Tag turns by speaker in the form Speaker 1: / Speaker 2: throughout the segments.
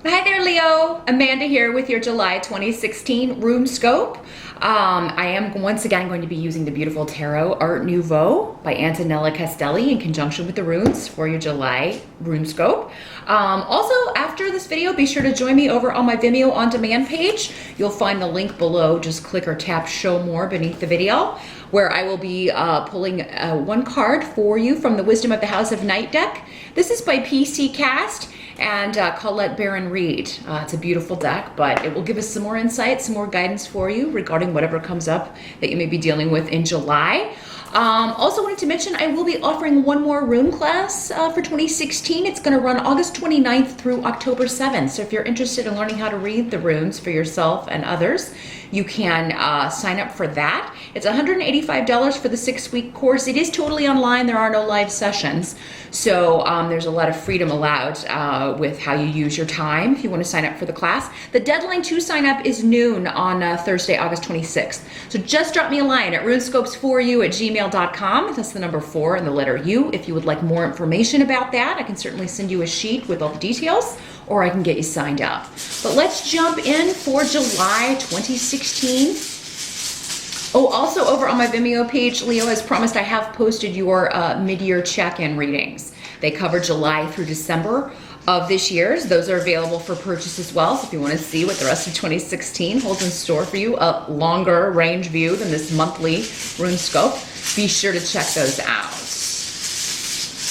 Speaker 1: Hi there, Leo. Amanda here with your July 2016 Runescope. I am once again going to be using the beautiful tarot Art Nouveau by Antonella Castelli in conjunction with the runes for your July Runescope. Also, after this video, be sure to join me over on my Vimeo on demand page. You'll find the link below. Just click or tap show more beneath the video, where I will be pulling one card for you from the Wisdom of the House of Night deck. This is by PC Cast and Colette Baron Reed. It's a beautiful deck, but it will give us some more insight, some more guidance for you regarding whatever comes up that you may be dealing with in July. Also wanted to mention I will be offering one more rune class for 2016. It's going to run August 29th through October 7th. So if you're interested in learning how to read the runes for yourself and others, you can sign up for that. It's $185 for the 6-week course. It is totally online. There are no live sessions. So there's a lot of freedom allowed with how you use your time if you want to sign up for the class. The deadline to sign up is noon on Thursday, August 26th. So just drop me a line at runescopes4u@gmail.com. That's the number 4 and the letter U. If you would like more information about that, I can certainly send you a sheet with all the details, or I can get you signed up. But let's jump in for July 2016. Oh, also over on my Vimeo page, Leo, as promised, I have posted your mid-year check-in readings. They cover July through December of this year. Those are available for purchase as well. So if you want to see what the rest of 2016 holds in store for you, a longer range view than this monthly Runescope, be sure to check those out.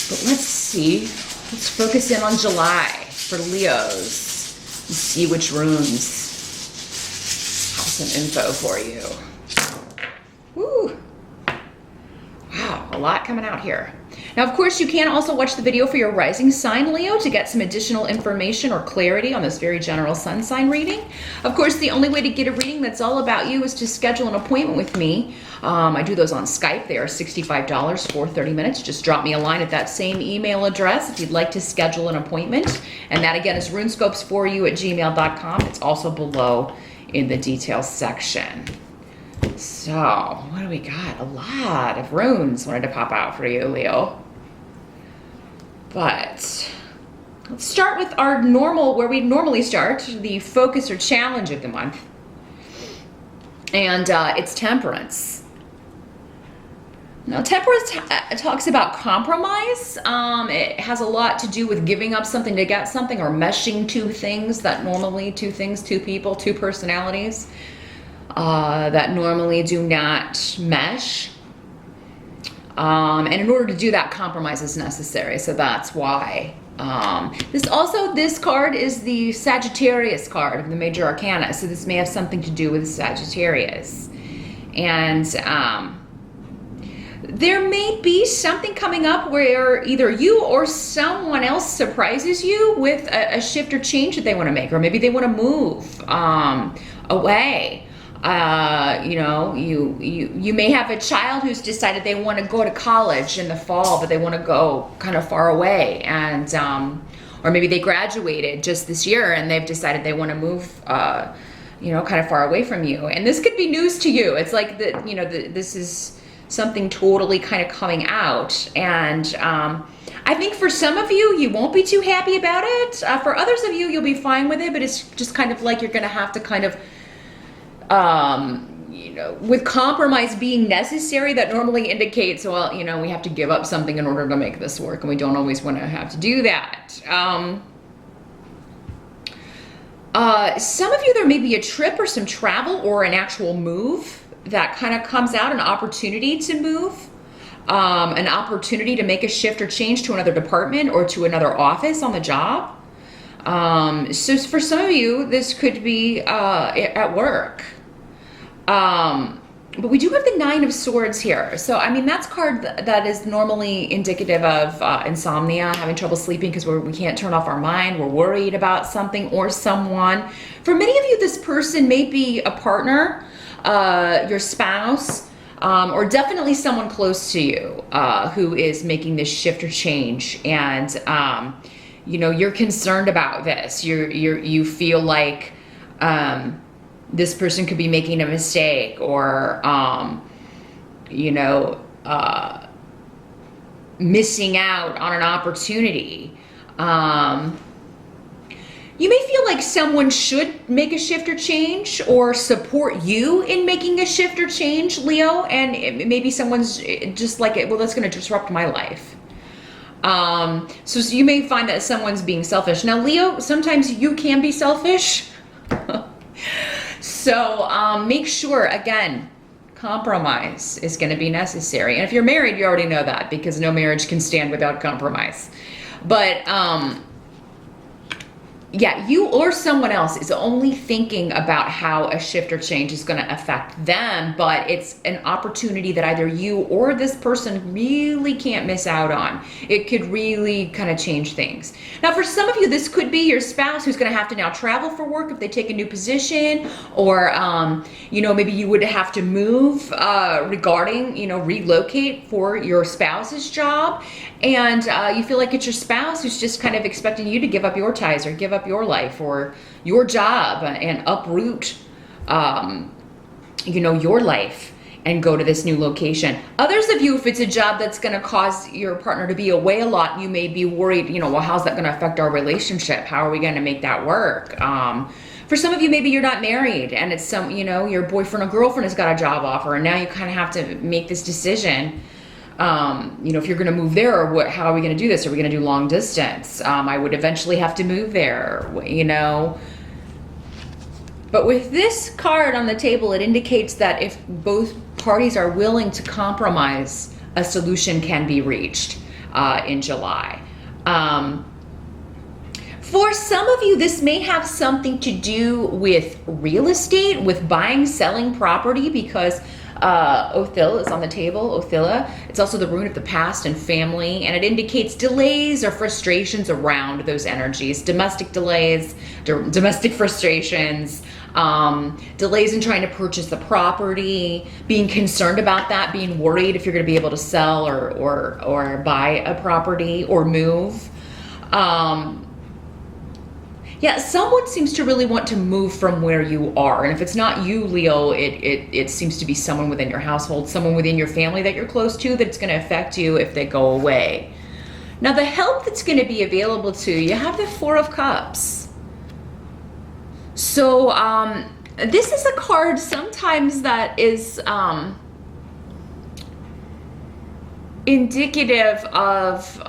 Speaker 1: But let's see. Let's focus in on July for Leos and see which runes have some info for you. Woo! Wow, a lot coming out here. Now, of course, you can also watch the video for your rising sign, Leo, to get some additional information or clarity on this very general sun sign reading. Of course, the only way to get a reading that's all about you is to schedule an appointment with me. I do those on Skype. They are $65 for 30 minutes. Just drop me a line at that same email address if you'd like to schedule an appointment. And that, again, is runescopes4u@gmail.com. It's also below in the details section. So, what do we got? A lot of runes wanted to pop out for you, Leo. But let's start with our normal, where we normally start, the focus or challenge of the month. And it's temperance. Now, temperance talks about compromise. It has a lot to do with giving up something to get something, or meshing two things that normally, two things, two people, two personalities that normally do not mesh. And in order to do that, compromise is necessary. So that's why. This card is the Sagittarius card of the major arcana. So this may have something to do with Sagittarius. And there may be something coming up where either you or someone else surprises you with a shift or change that they want to make, or maybe they want to move away. You may have a child who's decided they want to go to college in the fall, but they want to go kind of far away, and or maybe they graduated just this year and they've decided they want to move kind of far away from you. And this could be news to you. It's like this is something totally kind of coming out, and I think for some of you, you won't be too happy about it. For others of you, you'll be fine with it, but it's just kind of like you're going to have to kind of with compromise being necessary, that normally indicates, well, we have to give up something in order to make this work, and we don't always want to have to do that. Some of you, there may be a trip or some travel or an actual move that kind of comes out, an opportunity to move, an opportunity to make a shift or change to another department or to another office on the job. So for some of you, this could be at work. But we do have the 9 of Swords here. So, I mean, that's a card that is normally indicative of insomnia, having trouble sleeping because we can't turn off our mind. We're worried about something or someone. For many of you, this person may be a partner, your spouse, or definitely someone close to you who is making this shift or change. And, you're concerned about this. You feel like this person could be making a mistake, or missing out on an opportunity. You may feel like someone should make a shift or change or support you in making a shift or change, Leo, and maybe someone's just like, well, that's going to disrupt my life. So you may find that someone's being selfish. Now, Leo, sometimes you can be selfish. So make sure, again, compromise is going to be necessary. And if you're married, you already know that, because no marriage can stand without compromise. But yeah, you or someone else is only thinking about how a shift or change is going to affect them, but it's an opportunity that either you or this person really can't miss out on. It could really kind of change things. Now, for some of you, this could be your spouse who's going to have to now travel for work if they take a new position, or, you know, maybe you would have to move regarding, you know, relocate for your spouse's job. And you feel like it's your spouse who's just kind of expecting you to give up your ties or give up your life or your job and uproot, you know, your life and go to this new location. Others of you, if it's a job that's going to cause your partner to be away a lot, you may be worried, you know, well, how's that going to affect our relationship? How are we going to make that work? For some of you, maybe you're not married and it's some, you know, your boyfriend or girlfriend has got a job offer and now you kind of have to make this decision. You know, if you're going to move there, or how are we going to do this? Are we going to do long distance? I would eventually have to move there, you know. But with this card on the table, it indicates that if both parties are willing to compromise, a solution can be reached in July. For some of you, this may have something to do with real estate, with buying, selling property, because Othil is on the table, Othila. It's also the rune of the past and family, and it indicates delays or frustrations around those energies, domestic delays, domestic frustrations, delays in trying to purchase the property, being concerned about that, being worried if you're going to be able to sell or buy a property or move. Yeah, someone seems to really want to move from where you are. And if it's not you, Leo, it seems to be someone within your household, someone within your family that you're close to that's going to affect you if they go away. Now, the help that's going to be available to you, you have the Four of Cups. So this is a card sometimes that is indicative of...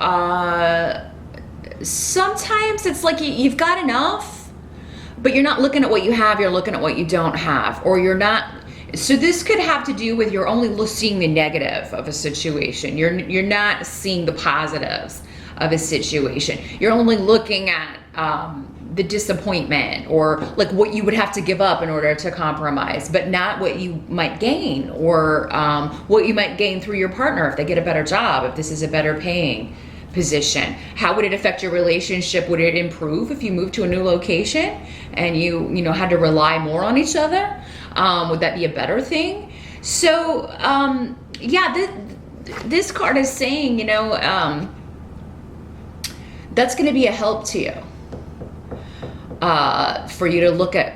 Speaker 1: sometimes it's like you've got enough, but you're not looking at what you have, you're looking at what you don't have, or you're not. So this could have to do with you're only seeing the negative of a situation. You're not seeing the positives of a situation. You're only looking at the disappointment or like what you would have to give up in order to compromise, but not what you might gain or what you might gain through your partner if they get a better job, if this is a better paying position. How would it affect your relationship? Would it improve if you moved to a new location and you know had to rely more on each other? Would that be a better thing? So yeah, this card is saying, you know, that's going to be a help to you, for you to look at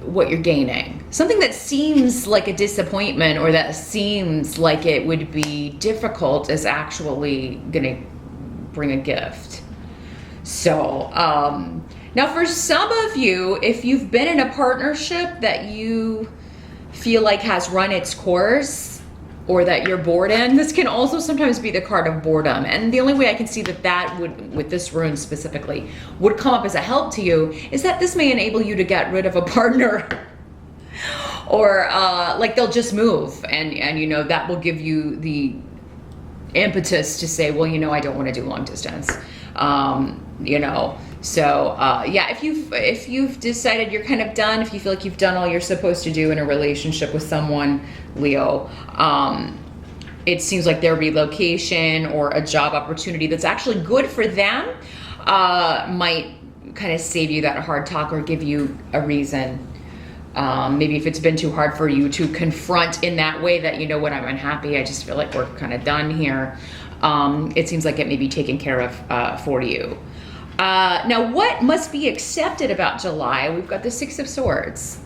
Speaker 1: what you're gaining. Something that seems like a disappointment or that seems like it would be difficult is actually going to bring a gift. So now for some of you, if you've been in a partnership that you feel like has run its course or that you're bored in, this can also sometimes be the card of boredom. And the only way I can see that would, with this rune specifically, would come up as a help to you is that this may enable you to get rid of a partner or like they'll just move and you know that will give you the impetus to say, well, you know, I don't want to do long distance, you know. So yeah, if you've decided you're kind of done, if you feel like you've done all you're supposed to do in a relationship with someone, Leo, it seems like their relocation or a job opportunity that's actually good for them might kind of save you that hard talk or give you a reason. Maybe if it's been too hard for you to confront in that way that, you know what, I'm unhappy, I just feel like we're kind of done here. It seems like it may be taken care of for you. Now, what must be accepted about July? We've got the Six of Swords.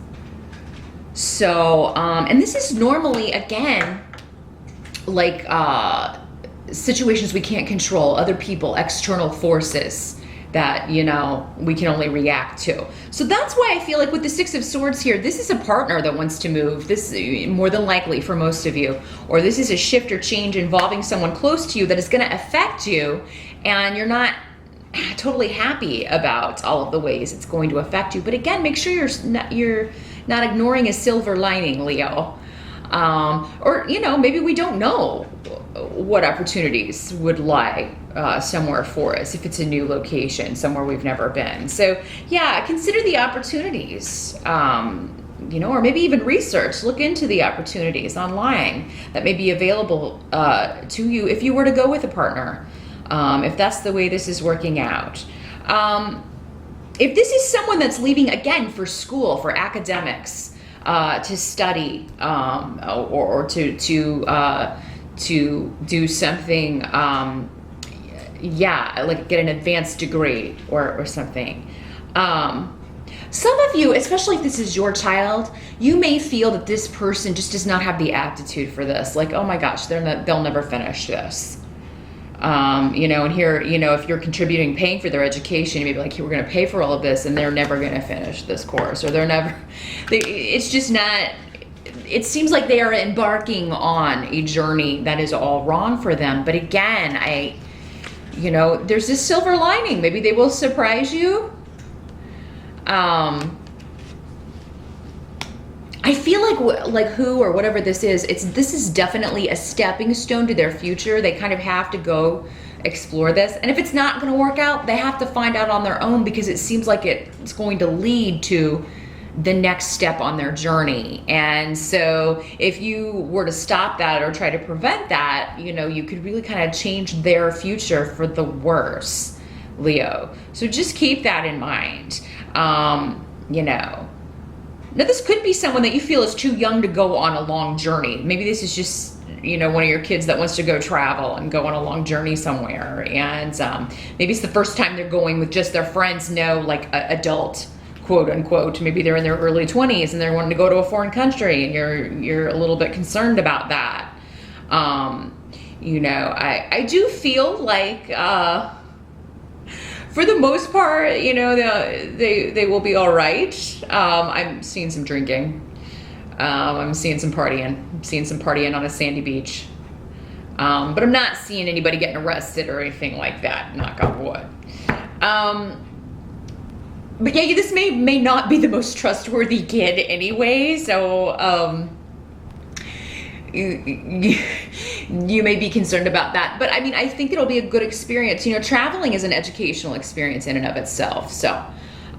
Speaker 1: So, and this is normally, again, like situations we can't control, other people, external forces. that, you know, we can only react to. So that's why I feel like with the Six of Swords here, this is a partner that wants to move. This more than likely for most of you, or this is a shift or change involving someone close to you that is going to affect you, and you're not totally happy about all of the ways it's going to affect you. But again, make sure you're not ignoring a silver lining, Leo. Or, you know, maybe we don't know what opportunities would lie somewhere for us if it's a new location, somewhere we've never been. So yeah, consider the opportunities, you know, or maybe even research, look into the opportunities online that may be available to you if you were to go with a partner, if that's the way this is working out. If this is someone that's leaving, again, for school, for academics, to study, or to do something, yeah, like get an advanced degree or something. Some of you, especially if this is your child, you may feel that this person just does not have the aptitude for this. Like, oh my gosh, they'll never finish this. You know, and here, you know, if you're contributing, paying for their education, you may be like, hey, we're going to pay for all of this, and they're never going to finish this course, or it's just not, it seems like they are embarking on a journey that is all wrong for them. But again, you know, there's this silver lining. Maybe they will surprise you. I feel like who or whatever this is, this is definitely a stepping stone to their future. They kind of have to go explore this. And if it's not going to work out, they have to find out on their own, because it seems like it's going to lead to the next step on their journey. And so if you were to stop that or try to prevent that, you know, you could really kind of change their future for the worse, Leo. So just keep that in mind. You know, now this could be someone that you feel is too young to go on a long journey. Maybe this is just, you know, one of your kids that wants to go travel and go on a long journey somewhere. And maybe it's the first time they're going with just their friends, no, like adult, quote unquote. Maybe they're in their early 20s and they're wanting to go to a foreign country, and you're a little bit concerned about that. You know, I do feel like for the most part, you know, they will be all right. I'm seeing some drinking. I'm seeing some partying. I'm seeing some partying on a sandy beach. But I'm not seeing anybody getting arrested or anything like that, knock on wood. But yeah, this may not be the most trustworthy kid anyway, so you may be concerned about that. But I mean, I think it'll be a good experience. You know, traveling is an educational experience in and of itself. So,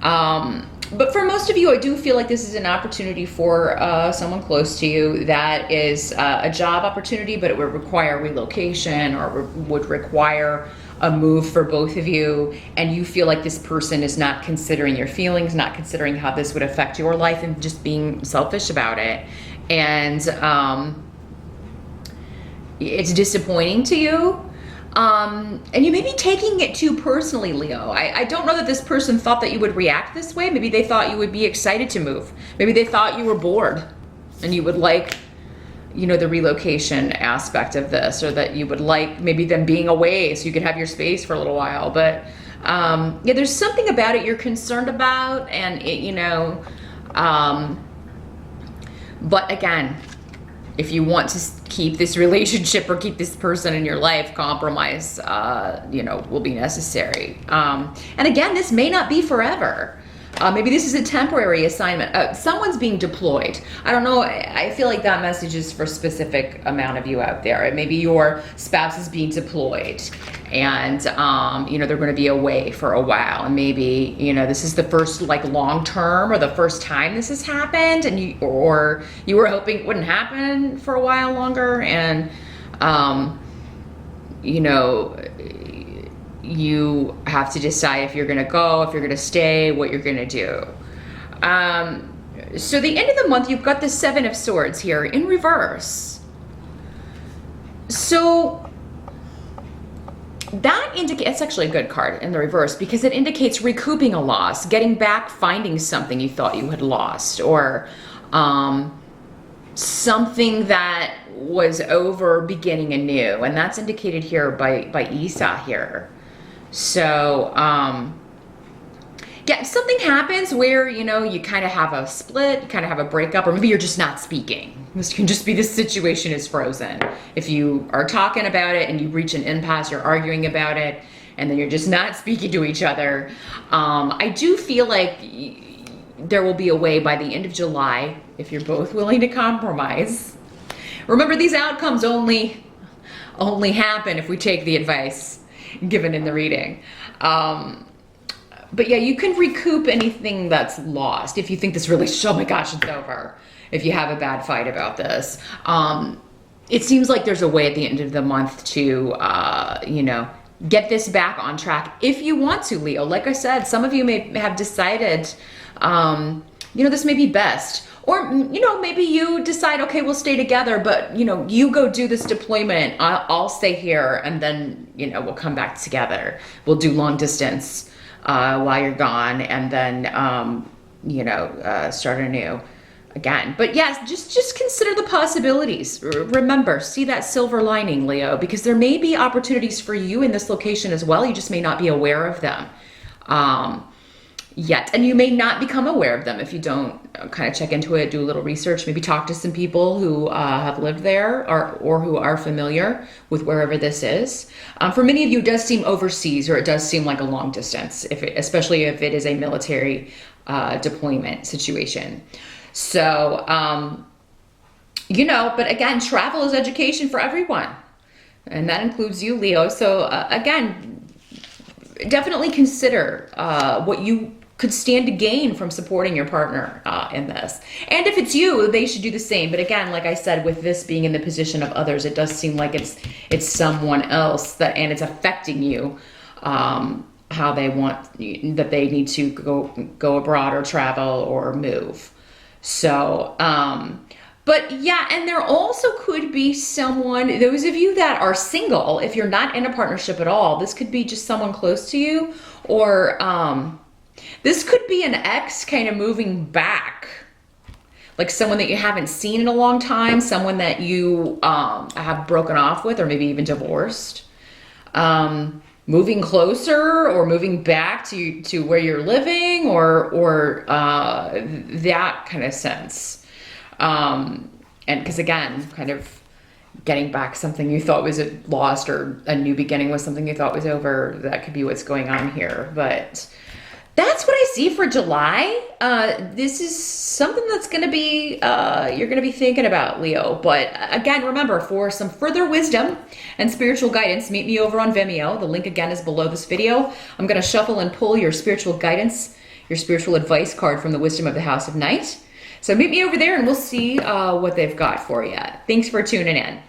Speaker 1: but for most of you, I do feel like this is an opportunity for someone close to you that is a job opportunity, but it would require relocation, or would require a move for both of you, and you feel like this person is not considering your feelings, not considering how this would affect your life, and just being selfish about it. And it's disappointing to you. And you may be taking it too personally, Leo. I don't know that this person thought that you would react this way. Maybe they thought you would be excited to move. Maybe they thought you were bored and you would like, you know, the relocation aspect of this, or that you would like maybe them being away so you could have your space for a little while. But yeah, there's something about it you're concerned about, and it, you know, but again, if you want to keep this relationship or keep this person in your life, compromise, you know, will be necessary. And again, this may not be forever. Maybe this is a temporary assignment. Someone's being deployed. I don't know. I feel like that message is for a specific amount of you out there. Maybe your spouse is being deployed, and you know, they're going to be away for a while. And maybe, you know, this is the first like long term, or the first time this has happened, and you were hoping it wouldn't happen for a while longer. And you know, you have to decide if you're going to go, if you're going to stay, what you're going to do. So the end of the month, you've got the Seven of Swords here in reverse. So that indicates, it's actually a good card in the reverse, because it indicates recouping a loss, getting back, finding something you thought you had lost, or something that was over, beginning anew. And that's indicated here by Isa here. So, yeah, if something happens where, you know, you kind of have a split, you kind of have a breakup, or maybe you're just not speaking. This can just be the situation is frozen. If you are talking about it and you reach an impasse, you're arguing about it, and then you're just not speaking to each other, I do feel like there will be a way by the end of July, if you're both willing to compromise. Remember, these outcomes only happen if we take the advice given in the reading. But yeah, you can recoup anything that's lost if you think this relationship, oh my gosh, it's over. If you have a bad fight about this. It seems like there's a way at the end of the month to, you know, get this back on track if you want to, Leo. Like I said, some of you may have decided, you know, this may be best. Or, you know, maybe you decide, okay, we'll stay together, but, you know, you go do this deployment, I'll stay here, and then, you know, we'll come back together. We'll do long distance while you're gone, and then, you know, start anew again. But yes, just consider the possibilities. Remember, see that silver lining, Leo, because there may be opportunities for you in this location as well. You just may not be aware of them. Yet, and you may not become aware of them if you don't kind of check into it, do a little research, maybe talk to some people who have lived there or who are familiar with wherever this is. For many of you, it does seem overseas, or it does seem like a long distance, especially if it is a military deployment situation. So, you know, but again, travel is education for everyone, and that includes you, Leo. So again, definitely consider what you could stand to gain from supporting your partner in this. And if it's you, they should do the same. But again, like I said, with this being in the position of others, it does seem like it's someone else and it's affecting you, how they want, that they need to go abroad or travel or move. So, but yeah, and there also could be someone, those of you that are single, if you're not in a partnership at all, this could be just someone close to you, or this could be an ex kind of moving back, like someone that you haven't seen in a long time, someone that you have broken off with, or maybe even divorced, moving closer or moving back to where you're living, or that kind of sense. And because again, kind of getting back something you thought was lost, or a new beginning with something you thought was over, that could be what's going on here. But that's what I see for July. This is something that's going to be, you're going to be thinking about, Leo. But again, remember, for some further wisdom and spiritual guidance, meet me over on Vimeo. The link again is below this video. I'm going to shuffle and pull your spiritual guidance, your spiritual advice card from the Wisdom of the House of Night. So meet me over there and we'll see what they've got for you. Thanks for tuning in.